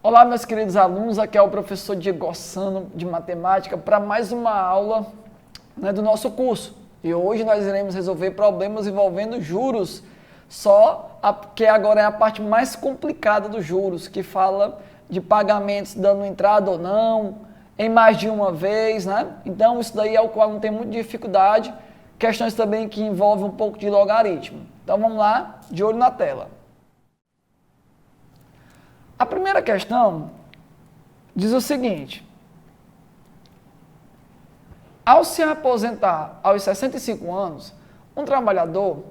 Olá, meus queridos alunos, aqui é o professor Diego Gossano, de matemática, para mais uma aula do nosso curso. E hoje nós iremos resolver problemas envolvendo juros, que agora é a parte mais complicada dos juros, que fala de pagamentos dando entrada ou não, em mais de uma vez, né? Então isso daí é o qual não tem muita dificuldade, questões também que envolvem um pouco de logaritmo. Então vamos lá, de olho na tela. A primeira questão diz o seguinte: ao se aposentar aos 65 anos, um trabalhador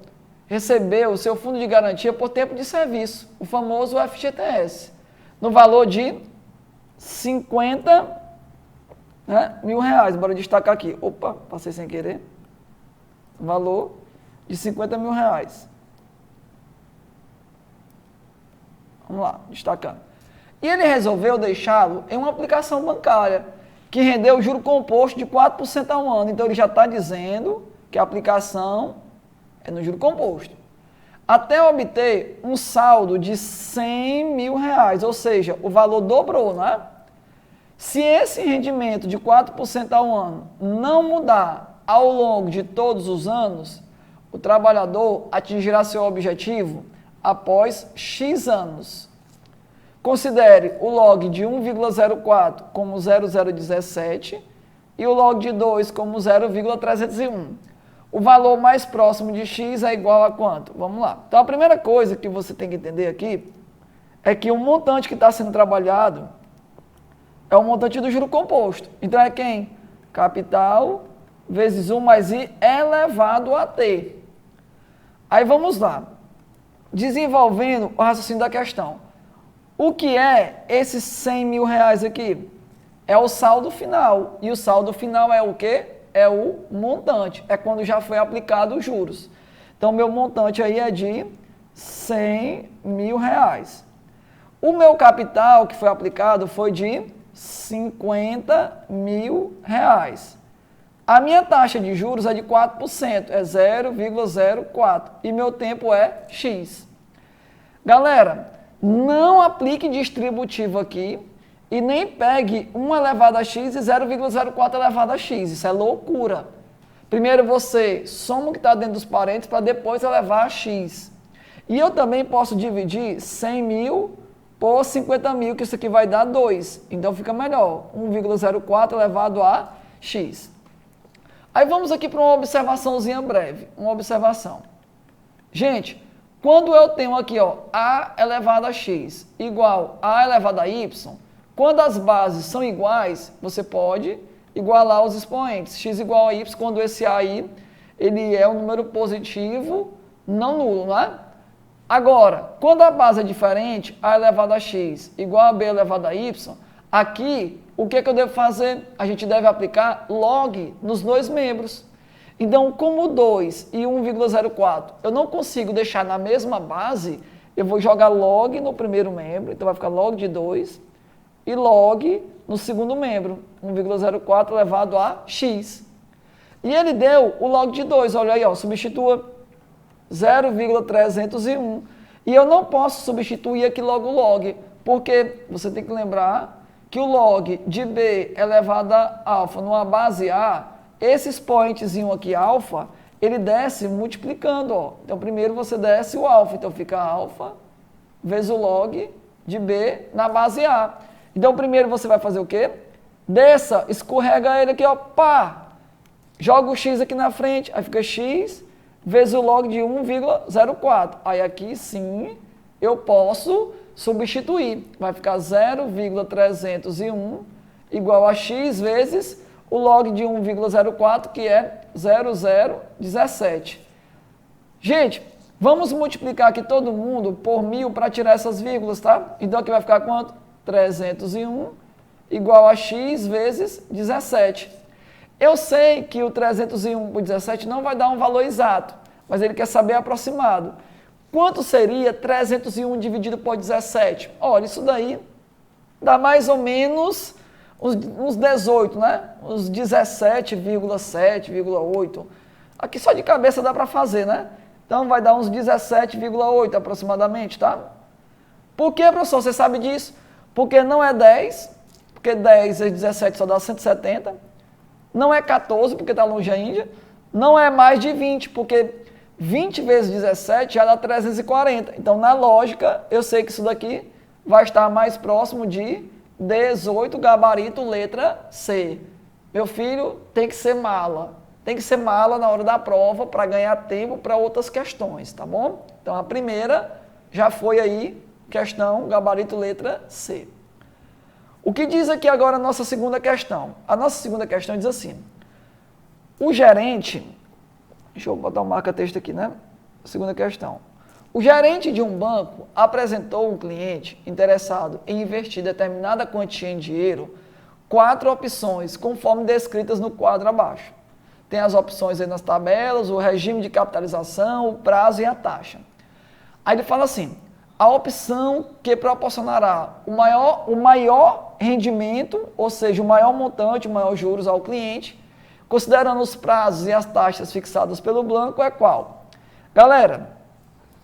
recebeu o seu fundo de garantia por tempo de serviço, o famoso FGTS, no valor de 50 mil reais. Bora destacar aqui. Opa, passei sem querer. Valor de 50 mil reais. Vamos lá, destacando. E ele resolveu deixá-lo em uma aplicação bancária, que rendeu juro composto de 4% ao ano. Então, ele já está dizendo que a aplicação é no juro composto. Até obter um saldo de 100 mil reais, ou seja, o valor dobrou, não é? Se esse rendimento de 4% ao ano não mudar ao longo de todos os anos, o trabalhador atingirá seu objetivo após X anos. Considere o log de 1,04 como 0,017 e o log de 2 como 0,301. O valor mais próximo de x é igual a quanto? Vamos lá. Então, a primeira coisa que você tem que entender aqui é que o montante que está sendo trabalhado é o montante do juro composto. Então, é quem? Capital vezes 1 mais i elevado a t. Aí, vamos lá. Desenvolvendo o raciocínio da questão. O que é esses 100 mil reais aqui? É o saldo final. E o saldo final é o quê? É o montante. É quando já foi aplicado os juros. Então, meu montante aí é de 100 mil reais. O meu capital que foi aplicado foi de 50 mil reais. A minha taxa de juros é de 4%, é 0,04. E meu tempo é X. Galera, não aplique distributivo aqui e nem pegue 1 elevado a x e 0,04 elevado a x. Isso é loucura. Primeiro você soma o que está dentro dos parênteses para depois elevar a x. E eu também posso dividir 100 mil por 50 mil, que isso aqui vai dar 2. Então fica melhor. 1,04 elevado a x. Aí vamos aqui para uma observaçãozinha breve. Uma observação. Gente, quando eu tenho aqui, ó, a elevado a x igual a elevado a y, quando as bases são iguais, você pode igualar os expoentes. X igual a y, quando esse a aí, ele é um número positivo, não nulo, não é? Agora, quando a base é diferente, a elevado a x igual a b elevado a y, aqui, o que eu devo fazer? A gente deve aplicar log nos dois membros. Então, como 2 e 1,04 eu não consigo deixar na mesma base, eu vou jogar log no primeiro membro, então vai ficar log de 2, e log no segundo membro, 1,04 elevado a x. E ele deu o log de 2, olha aí, ó, substitua 0,301. E eu não posso substituir aqui logo o log, porque você tem que lembrar que o log de b elevado a alfa numa base A, esse expoentezinho aqui, alfa, ele desce multiplicando, ó. Então, primeiro você desce o alfa, então fica alfa vezes o log de b na base A. Então, primeiro você vai fazer o quê? Desça, escorrega ele aqui, ó, pá! Joga o x aqui na frente, aí fica x vezes o log de 1,04. Aí aqui sim eu posso substituir. Vai ficar 0,301 igual a x vezes o log de 1,04, que é 0,017. Gente, vamos multiplicar aqui todo mundo por 1000 para tirar essas vírgulas, tá? Então aqui vai ficar quanto? 301 igual a x vezes 17. Eu sei que o 301 por 17 não vai dar um valor exato, mas ele quer saber aproximado. Quanto seria 301 dividido por 17? Olha, isso daí dá mais ou menos uns 18, né? Uns 17,7,8. Aqui só de cabeça dá para fazer, né? Então vai dar uns 17,8 aproximadamente, tá? Por que, professor, você sabe disso? Porque não é 10, porque 10 vezes 17 só dá 170. Não é 14, porque está longe ainda. Não é mais de 20, porque 20 vezes 17 já dá 340. Então, na lógica, eu sei que isso daqui vai estar mais próximo de 18, gabarito, letra C. Meu filho tem que ser mala. Tem que ser mala na hora da prova para ganhar tempo para outras questões, tá bom? Então, a primeira já foi aí, questão, gabarito, letra C. O que diz aqui agora a nossa segunda questão? A nossa segunda questão diz assim, o gerente, deixa eu botar um marca-texto aqui, né? Segunda questão. O gerente de um banco apresentou um cliente interessado em investir determinada quantia em dinheiro 4 opções, conforme descritas no quadro abaixo. Tem as opções aí nas tabelas, o regime de capitalização, o prazo e a taxa. Aí ele fala assim, a opção que proporcionará o maior rendimento, ou seja, o maior montante, o maior juros ao cliente, considerando os prazos e as taxas fixadas pelo banco, é qual? Galera,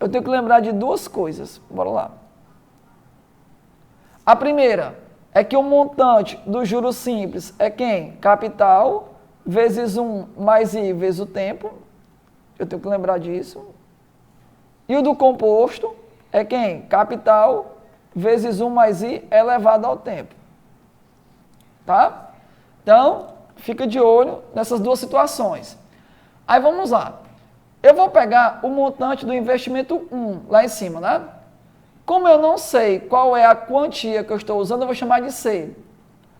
eu tenho que lembrar de duas coisas. Bora lá. A primeira é que o montante do juros simples é quem? Capital vezes 1 mais I vezes o tempo. Eu tenho que lembrar disso. E o do composto é quem? Capital vezes 1 mais I elevado ao tempo. Tá? Então, fica de olho nessas duas situações. Aí vamos lá. Eu vou pegar o montante do investimento 1, lá em cima, né? Como eu não sei qual é a quantia que eu estou usando, eu vou chamar de C.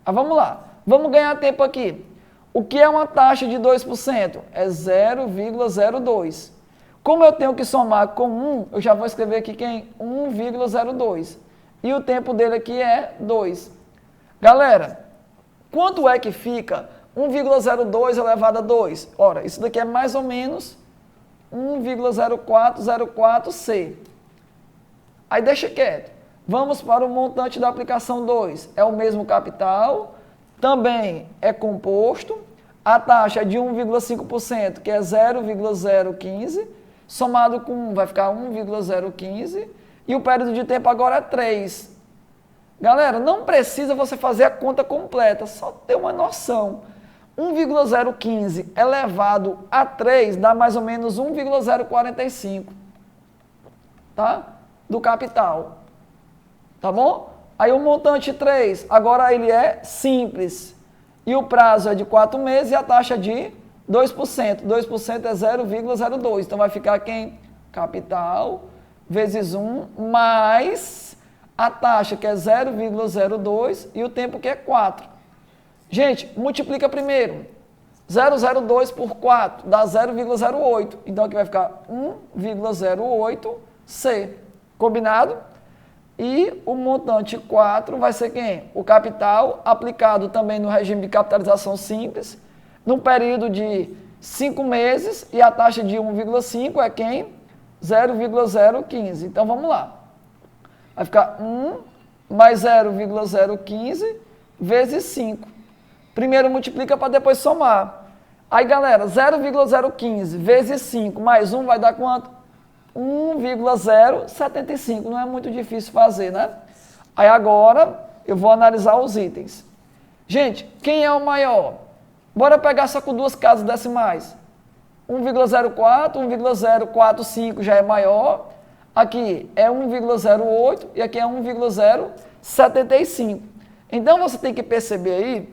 Aí vamos lá. Vamos ganhar tempo aqui. O que é uma taxa de 2%? É 0,02. Como eu tenho que somar com 1, eu já vou escrever aqui quem? 1,02. E o tempo dele aqui é 2. Galera, quanto é que fica 1,02 elevado a 2? Ora, isso daqui é mais ou menos 1,0404C. Aí deixa quieto. Vamos para o montante da aplicação 2. É o mesmo capital, também é composto. A taxa é de 1,5%, que é 0,015, somado com 1 vai ficar 1,015. E o período de tempo agora é 3. Galera, não precisa você fazer a conta completa, só ter uma noção. 1,015 elevado a 3 dá mais ou menos 1,045, tá? Do capital, tá bom? Aí o montante 3, agora ele é simples, e o prazo é de 4 meses e a taxa de 2%. 2% é 0,02, então vai ficar quem? Capital vezes 1 mais a taxa que é 0,02 e o tempo que é 4. Gente, multiplica primeiro. 0,02 por 4 dá 0,08. Então aqui vai ficar 1,08C. Combinado? E o montante 4 vai ser quem? O capital aplicado também no regime de capitalização simples, num período de 5 meses, e a taxa de 1,5 é quem? 0,015. Então vamos lá. Vai ficar 1 mais 0,015 vezes 5. Primeiro multiplica para depois somar. Aí, galera, 0,015 vezes 5 mais 1 vai dar quanto? 1,075. Não é muito difícil fazer, né? Aí agora eu vou analisar os itens. Gente, quem é o maior? Bora pegar só com duas casas decimais. 1,04, 1,045 já é maior. Aqui é 1,08 e aqui é 1,075. Então você tem que perceber aí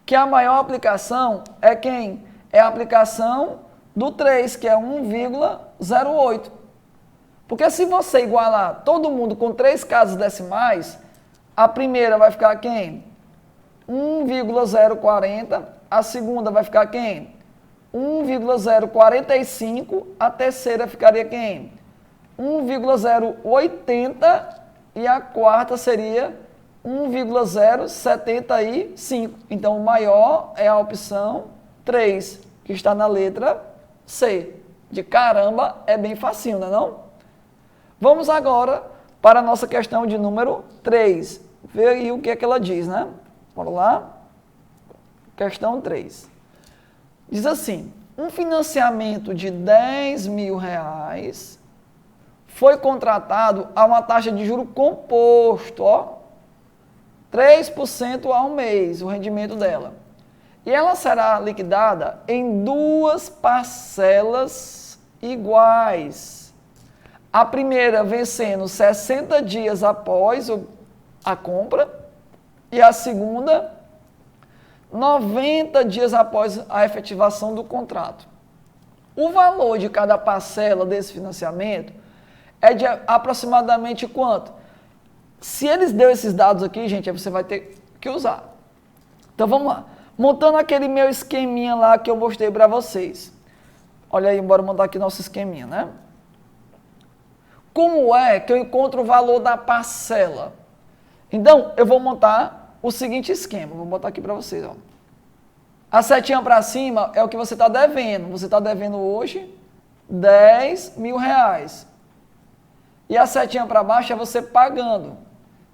que a maior aplicação é quem? É a aplicação do 3, que é 1,08. Porque se você igualar todo mundo com 3 casas decimais, a primeira vai ficar quem? 1,040, a segunda vai ficar quem? 1,045, a terceira ficaria quem? 1,080 e a quarta seria 1,075. Então, o maior é a opção 3, que está na letra C. De caramba, é bem facinho, não é não? Vamos agora para a nossa questão de número 3. Vê aí o que é que ela diz, né? Bora lá. Questão 3. Diz assim, um financiamento de R$10.000 foi contratado a uma taxa de juro composto, ó. 3% ao mês, o rendimento dela. E ela será liquidada em 2 parcelas iguais. A primeira vencendo 60 dias após a compra e a segunda 90 dias após a efetivação do contrato. O valor de cada parcela desse financiamento é de aproximadamente quanto? Se eles deu esses dados aqui, gente, aí você vai ter que usar. Então vamos lá. Montando aquele meu esqueminha lá que eu mostrei para vocês. Olha aí, bora montar aqui nosso esqueminha, né? Como é que eu encontro o valor da parcela? Então, eu vou montar o seguinte esquema. Vou botar aqui para vocês, ó. A setinha para cima é o que você está devendo. Você está devendo hoje 10 mil reais. E a setinha para baixo é você pagando.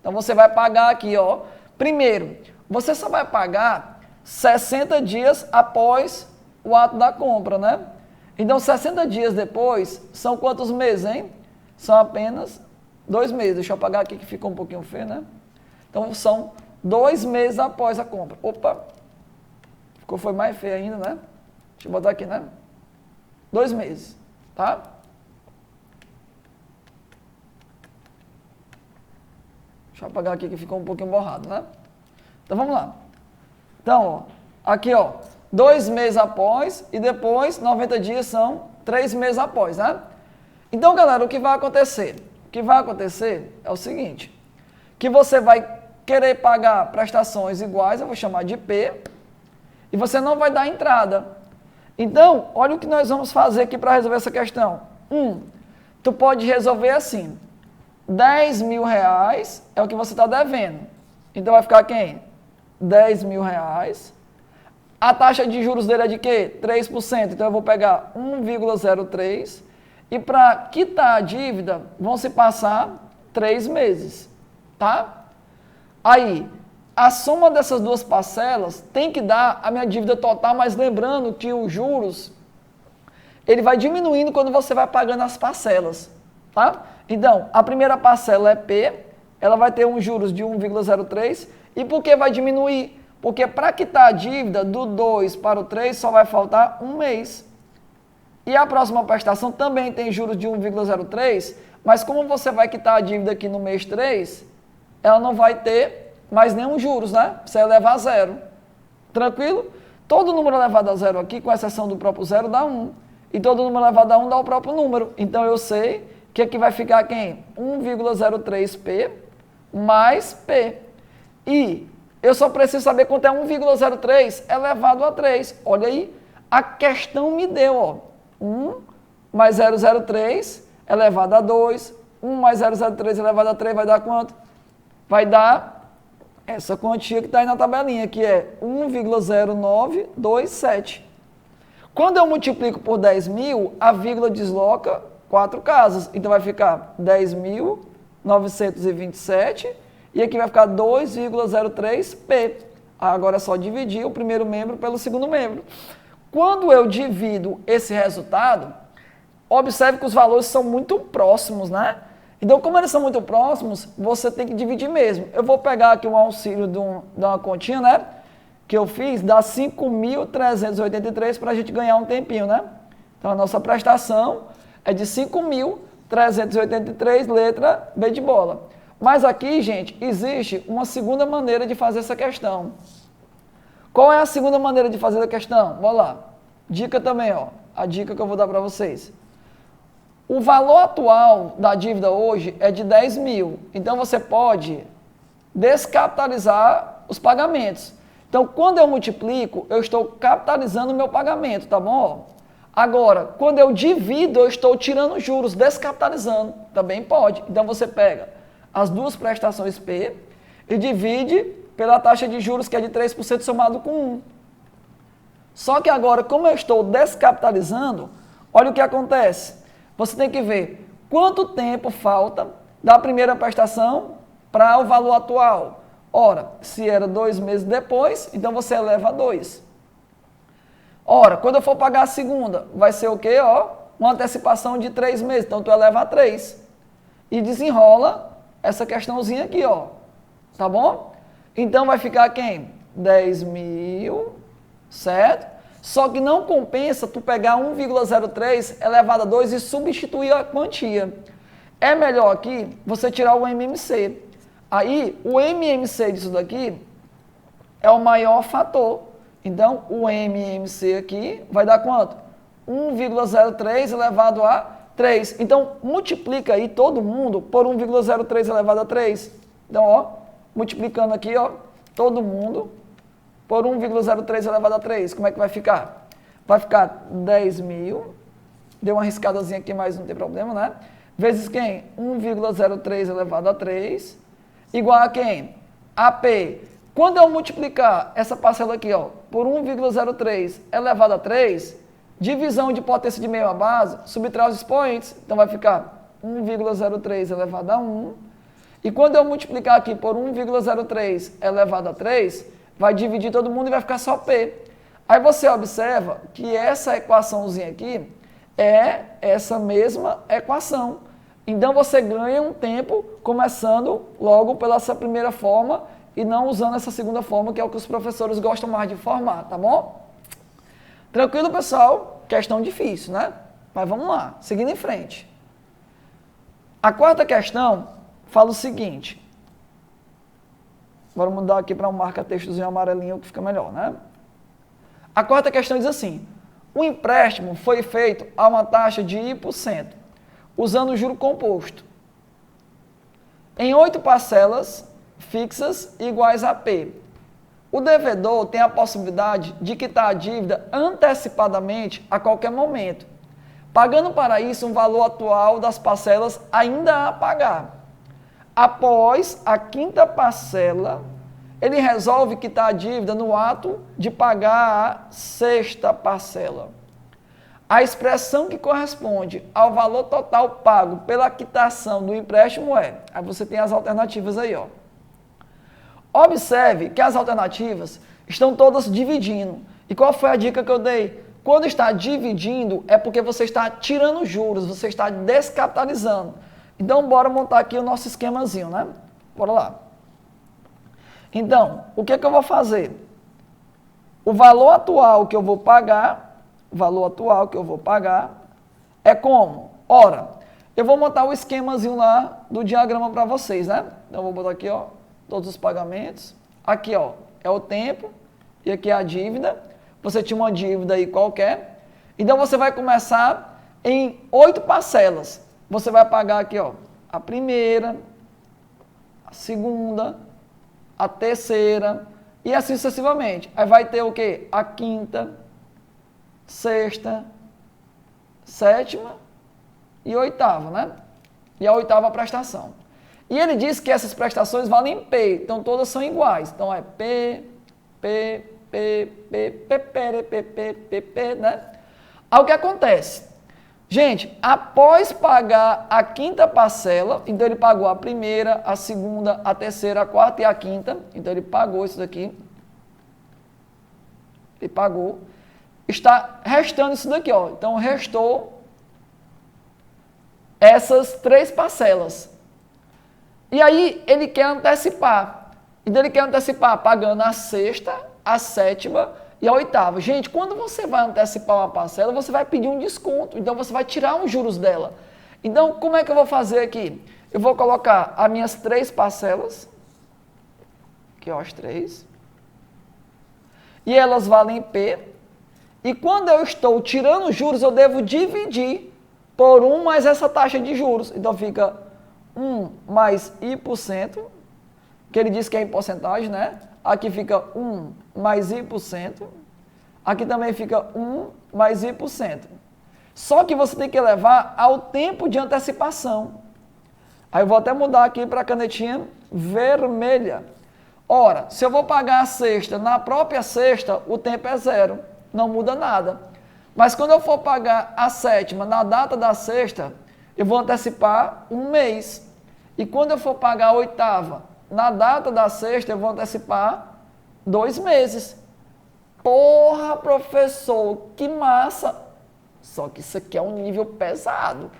Então, você vai pagar aqui, ó. Primeiro, você só vai pagar 60 dias após o ato da compra, né? Então, 60 dias depois, são quantos meses, hein? São apenas 2 meses. Deixa eu apagar aqui que ficou um pouquinho feio, né? Então, são 2 meses após a compra. Opa! Foi mais feio ainda, né? Deixa eu botar aqui, né? 2 meses, tá? Deixa eu apagar aqui que ficou um pouquinho borrado, né? Então, vamos lá. Então, ó, aqui, ó, 2 meses após e depois 90 dias são 3 meses após, né? Então, galera, o que vai acontecer? O que vai acontecer é o seguinte, que você vai querer pagar prestações iguais, eu vou chamar de P, e você não vai dar entrada. Então, olha o que nós vamos fazer aqui para resolver essa questão. Tu pode resolver assim, 10 mil reais é o que você está devendo. Então, vai ficar quem? 10 mil reais. A taxa de juros dele é de quê? 3%. Então, eu vou pegar 1,03. E para quitar a dívida, vão se passar 3 meses. Tá? Aí, a soma dessas 2 parcelas tem que dar a minha dívida total, mas lembrando que os juros, ele vai diminuindo quando você vai pagando as parcelas. Tá? Então, a primeira parcela é P, ela vai ter uns juros de 1,03. E por que vai diminuir? Porque para quitar a dívida do 2 para o 3 só vai faltar 1 mês. E a próxima prestação também tem juros de 1,03, mas como você vai quitar a dívida aqui no mês 3, ela não vai ter mais nenhum juros, né? Você vai levar a 0. Tranquilo? Todo número elevado a 0 aqui, com exceção do próprio 0, dá 1. E todo número elevado a 1 dá o próprio número. Então eu sei que aqui vai ficar quem? 1,03P mais P. E eu só preciso saber quanto é 1,03 elevado a 3. Olha aí, a questão me deu, ó. 1 mais 0,03 elevado a 2. 1 mais 0,03 elevado a 3 vai dar quanto? Vai dar essa quantia que está aí na tabelinha, que é 1,0927. Quando eu multiplico por 10 mil, a vírgula desloca 4 casas. Então vai ficar 10.927 e aqui vai ficar 2,03P. Agora é só dividir o primeiro membro pelo segundo membro. Quando eu divido esse resultado, observe que os valores são muito próximos, né? Então, como eles são muito próximos, você tem que dividir mesmo. Eu vou pegar aqui um auxílio de uma continha, né? Que eu fiz, dá 5.383 para a gente ganhar um tempinho, né? Então, a nossa prestação é de 5.383, letra B de bola. Mas aqui, gente, existe uma segunda maneira de fazer essa questão. Qual é a segunda maneira de fazer a questão? Vamos lá. Dica também, ó. A dica que eu vou dar para vocês. O valor atual da dívida hoje é de 10 mil. Então, você pode descapitalizar os pagamentos. Então, quando eu multiplico, eu estou capitalizando o meu pagamento, tá bom? Agora, quando eu divido, eu estou tirando juros, descapitalizando. Também pode. Então, você pega as 2 prestações P e divide pela taxa de juros, que é de 3% somado com 1. Só que agora, como eu estou descapitalizando, olha o que acontece. Você tem que ver quanto tempo falta da primeira prestação para o valor atual. Ora, se era 2 meses depois, então você eleva a 2. Ora, quando eu for pagar a segunda, vai ser o quê? Ó, uma antecipação de 3 meses, então tu eleva a 3. E desenrola essa questãozinha aqui, ó. Tá bom? Então vai ficar quem? 10 mil, certo? Só que não compensa tu pegar 1,03 elevado a 2 e substituir a quantia. É melhor aqui você tirar o MMC. Aí, o MMC disso daqui é o maior fator. Então, o MMC aqui vai dar quanto? 1,03 elevado a 3. Então, multiplica aí todo mundo por 1,03 elevado a 3. Então, ó, multiplicando aqui, ó, todo mundo por 1,03 elevado a 3. Como é que vai ficar? Vai ficar 10 mil. Deu uma riscadazinha aqui, mas não tem problema, né? Vezes quem? 1,03 elevado a 3. Igual a quem? AP. Quando eu multiplicar essa parcela aqui, ó, por 1,03 elevado a 3, divisão de potência de meio à base, subtrai os expoentes. Então vai ficar 1,03 elevado a 1. E quando eu multiplicar aqui por 1,03 elevado a 3, vai dividir todo mundo e vai ficar só P. Aí você observa que essa equaçãozinha aqui é essa mesma equação. Então você ganha um tempo começando logo pela essa primeira forma e não usando essa segunda forma, que é o que os professores gostam mais de formar, tá bom? Tranquilo, pessoal? Questão difícil, né? Mas vamos lá, seguindo em frente. A quarta questão fala o seguinte. Agora mudar aqui para um marca-textozinho amarelinho que fica melhor, né? A quarta questão diz assim: o empréstimo foi feito a uma taxa de I%, usando o juro composto, em 8 parcelas fixas iguais a P. O devedor tem a possibilidade de quitar a dívida antecipadamente a qualquer momento, pagando para isso um valor atual das parcelas ainda a pagar. Após a 5ª parcela, ele resolve quitar a dívida no ato de pagar a 6ª parcela. A expressão que corresponde ao valor total pago pela quitação do empréstimo é... Aí você tem as alternativas aí, ó. Observe que as alternativas estão todas dividindo. E qual foi a dica que eu dei? Quando está dividindo, é porque você está tirando juros, você está descapitalizando. Então, bora montar aqui o nosso esquemazinho, né? Bora lá. Então, o que eu vou fazer? O valor atual que eu vou pagar é como? Ora, eu vou montar o esquemazinho lá do diagrama para vocês, né? Então, eu vou botar aqui, ó, todos os pagamentos. Aqui, ó, é o tempo e aqui é a dívida. Você tinha uma dívida aí qualquer. Então, você vai começar em 8 parcelas. Você vai pagar aqui, ó, a primeira, a segunda, a terceira e assim sucessivamente. Aí vai ter o quê? A 5ª, 6ª, 7ª e 8ª, né? E a 8ª prestação. E ele diz que essas prestações valem P, então todas são iguais. Então é P, P, P, P, P, P, P, P, P, P, né? Aí o que acontece? Gente, após pagar a 5ª parcela, então ele pagou a primeira, a segunda, a terceira, a quarta e a 5ª. Então ele pagou isso daqui. Ele pagou. Está restando isso daqui, ó. Então restou essas 3 parcelas. E aí ele quer antecipar. Então ele quer antecipar pagando a 6ª, a 7ª e a 8ª. Gente, quando você vai antecipar uma parcela, você vai pedir um desconto. Então você vai tirar uns juros dela. Então como é que eu vou fazer aqui? Eu vou colocar as minhas 3 parcelas. Aqui, ó, as 3. E elas valem P. E quando eu estou tirando os juros, eu devo dividir por 1 mais essa taxa de juros. Então fica 1 mais I%, que ele diz que é em porcentagem, né? Aqui fica 1 mais I%. Aqui também fica 1 mais I%. Só que você tem que levar ao tempo de antecipação. Aí eu vou até mudar aqui para a canetinha vermelha. Ora, se eu vou pagar a 6ª, na própria 6ª, o tempo é 0. Não muda nada. Mas quando eu for pagar a 7ª, na data da 6ª, eu vou antecipar 1 mês. E quando eu for pagar a 8ª, na data da 6ª, eu vou antecipar 2 meses. Porra, professor, que massa! Só que isso aqui é um nível pesado.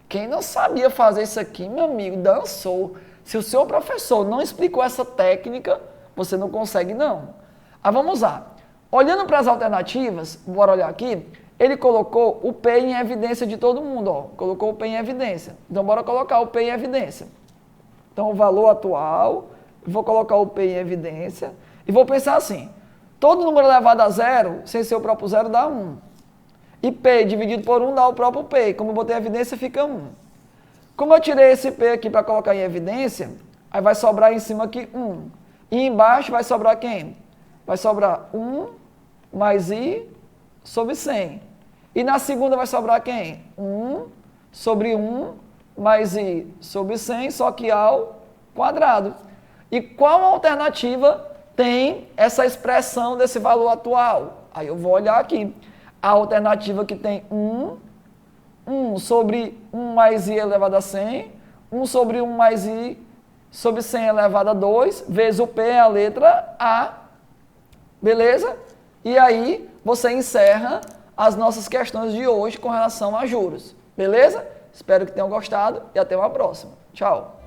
Quem não sabia fazer isso aqui, meu amigo, dançou. Se o seu professor não explicou essa técnica, você não consegue não. Vamos lá. Olhando para as alternativas, bora olhar aqui, ele colocou o P em evidência de todo mundo, ó. Colocou o P em evidência. Então, bora colocar o P em evidência. Então, o valor atual, vou colocar o P em evidência e vou pensar assim, todo número elevado a zero, sem ser o próprio zero, dá 1. E P dividido por 1 dá o próprio P. Como eu botei evidência, fica 1. Como eu tirei esse P aqui para colocar em evidência, aí vai sobrar em cima aqui 1. E embaixo vai sobrar quem? Vai sobrar 1 mais I sobre 100. E na segunda vai sobrar quem? 1 sobre 1 mais I sobre 100, só que ao quadrado. E qual alternativa tem essa expressão desse valor atual? Aí eu vou olhar aqui. A alternativa que tem 1 sobre 1 mais I elevado a 100, 1 sobre 1 mais I sobre 100 elevado a 2, vezes o P é a letra A. Beleza? E aí você encerra as nossas questões de hoje com relação a juros. Beleza? Espero que tenham gostado e até uma próxima. Tchau!